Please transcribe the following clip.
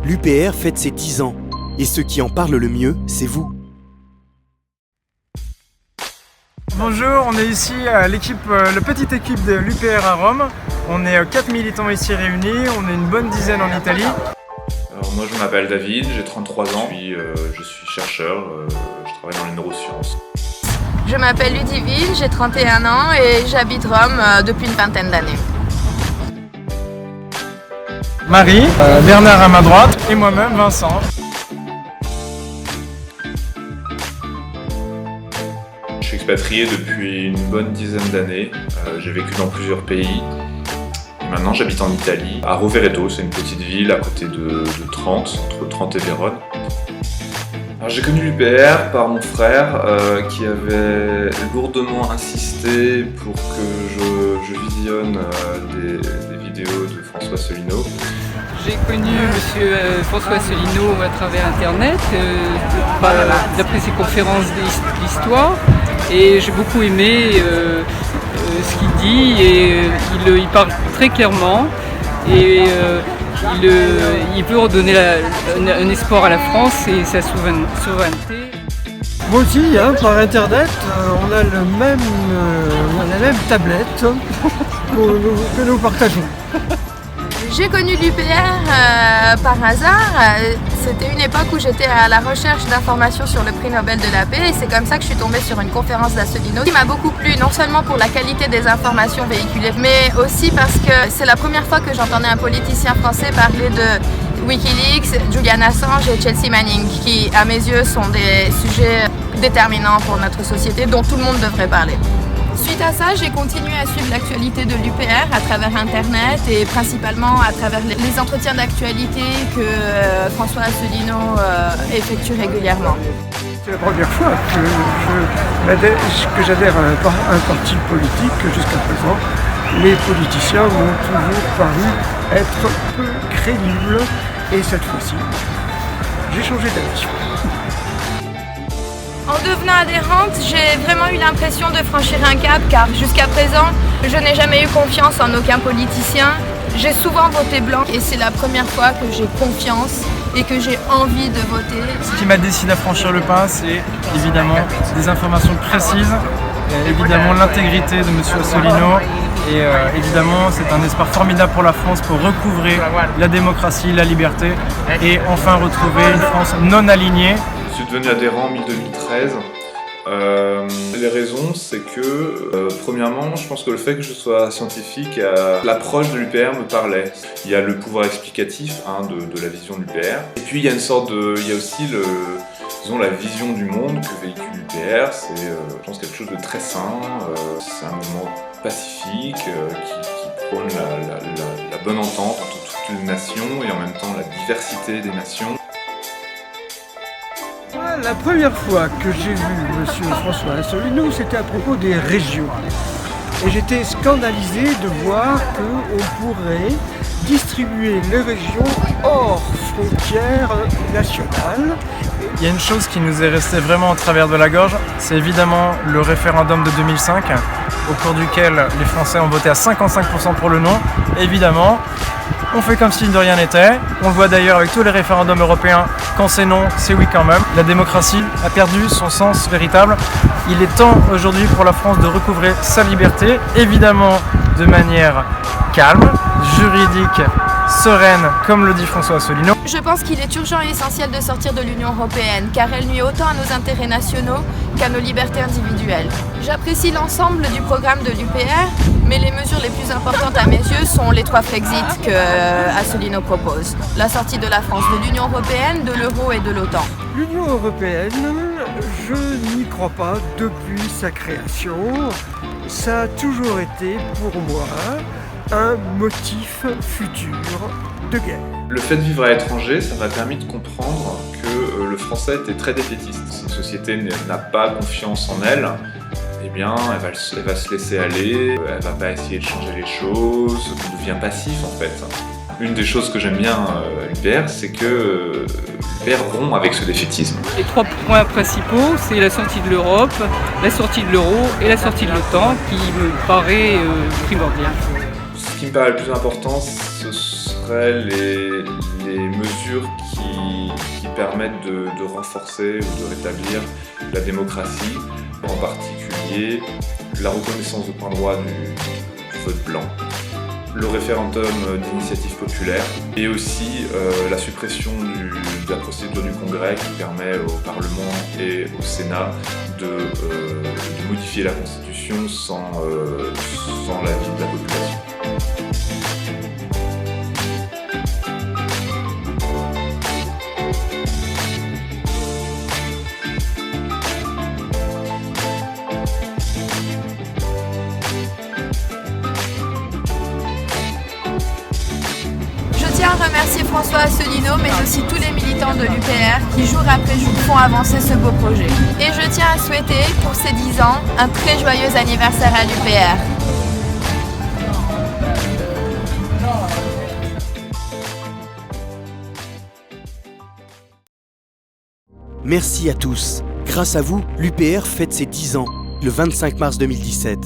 l'UPR fête ses 10 ans. Et ceux qui en parlent le mieux, c'est vous. Bonjour, on est ici à la petite équipe de l'UPR à Rome. On est 4 militants ici réunis, on est une bonne dizaine en Italie. Alors moi je m'appelle David, j'ai 33 ans, je suis chercheur, je travaille dans les neurosciences. Je m'appelle Ludivine, j'ai 31 ans et j'habite Rome depuis une vingtaine d'années. Marie, Bernard à ma droite et moi-même Vincent. Je suis expatrié depuis une bonne dizaine d'années, j'ai vécu dans plusieurs pays. Et maintenant j'habite en Italie, à Rovereto, c'est une petite ville à côté de Trente, entre Trente et Vérone. Alors, j'ai connu l'UPR par mon frère qui avait lourdement insisté pour que je visionne des vidéos de François Asselineau. J'ai connu monsieur François Asselineau à travers internet, d'après ses conférences d'histoire, et j'ai beaucoup aimé ce qu'il dit, et il parle très clairement, et il veut redonner un espoir à la France et sa souveraineté. Moi aussi, par internet, on a la même tablette que nous partageons. J'ai connu l'UPR par hasard. C'était une époque où j'étais à la recherche d'informations sur le prix Nobel de la paix et c'est comme ça que je suis tombée sur une conférence d'Asselineau qui m'a beaucoup plu, non seulement pour la qualité des informations véhiculées, mais aussi parce que c'est la première fois que j'entendais un politicien français parler de Wikileaks, Julian Assange et Chelsea Manning, qui à mes yeux sont des sujets déterminants pour notre société dont tout le monde devrait parler. Suite à ça, j'ai continué à suivre l'actualité de l'UPR à travers Internet et principalement à travers les entretiens d'actualité que François Asselineau effectue régulièrement. C'est la première fois que j'adhère à un parti politique. Jusqu'à présent, les politiciens m'ont toujours paru être peu crédibles et cette fois-ci, j'ai changé d'avis. En devenant adhérente, j'ai vraiment eu l'impression de franchir un cap car jusqu'à présent, je n'ai jamais eu confiance en aucun politicien. J'ai souvent voté blanc et c'est la première fois que j'ai confiance et que j'ai envie de voter. Ce qui m'a décidé à franchir le pas, c'est évidemment des informations précises, évidemment l'intégrité de M. Asselineau et évidemment c'est un espoir formidable pour la France pour recouvrer la démocratie, la liberté et enfin retrouver une France non alignée. Je suis devenu adhérent en 2013. Les raisons, c'est que, premièrement, je pense que le fait que je sois scientifique, l'approche de l'UPR me parlait. Il y a le pouvoir explicatif de la vision de l'UPR. Et puis il y a il y a aussi la vision du monde que véhicule l'UPR. C'est, je pense, quelque chose de très sain. C'est un mouvement pacifique qui prône la bonne entente entre toutes les nations et en même temps la diversité des nations. La première fois que j'ai vu M. François Asselineau, c'était à propos des régions. Et j'étais scandalisé de voir qu'on pourrait distribuer les régions hors frontières nationales. Il y a une chose qui nous est restée vraiment au travers de la gorge, c'est évidemment le référendum de 2005, au cours duquel les Français ont voté à 55% pour le non. Évidemment, on fait comme si de rien n'était. On le voit d'ailleurs avec tous les référendums européens, quand c'est non, c'est oui quand même. La démocratie a perdu son sens véritable. Il est temps aujourd'hui pour la France de recouvrer sa liberté, évidemment de manière calme, juridique, sereine, comme le dit François Asselineau. Je pense qu'il est urgent et essentiel de sortir de l'Union européenne car elle nuit autant à nos intérêts nationaux qu'à nos libertés individuelles. J'apprécie l'ensemble du programme de l'UPR, mais les mesures les plus importantes à mes yeux sont les 3 Frexit que Asselineau propose. La sortie de la France de l'Union européenne, de l'euro et de l'OTAN. L'Union européenne, je n'y crois pas depuis sa création. Ça a toujours été pour moi un motif futur de guerre. Le fait de vivre à l'étranger, ça m'a permis de comprendre que le français était très défaitiste. Si une société n'a pas confiance en elle, eh bien, elle va se laisser aller, elle va pas essayer de changer les choses, elle devient passif en fait. Une des choses que j'aime bien à l'UPR, c'est que l'UPR rompt avec ce défaitisme. Les 3 points principaux, c'est la sortie de l'Europe, la sortie de l'euro et la sortie de l'OTAN qui me paraît primordial. Ce qui me paraît le plus important, ce seraient les mesures permettent de renforcer ou de rétablir la démocratie, en particulier la reconnaissance de plein droit du vote blanc, le référendum d'initiative populaire et aussi la suppression de la procédure du Congrès qui permet au Parlement et au Sénat de modifier la Constitution sans l'avis de la population. Je tiens à remercier François Asselineau, mais aussi tous les militants de l'UPR qui jour après jour font avancer ce beau projet. Et je tiens à souhaiter pour ces 10 ans un très joyeux anniversaire à l'UPR. Merci à tous. Grâce à vous, l'UPR fête ses 10 ans, le 25 mars 2017.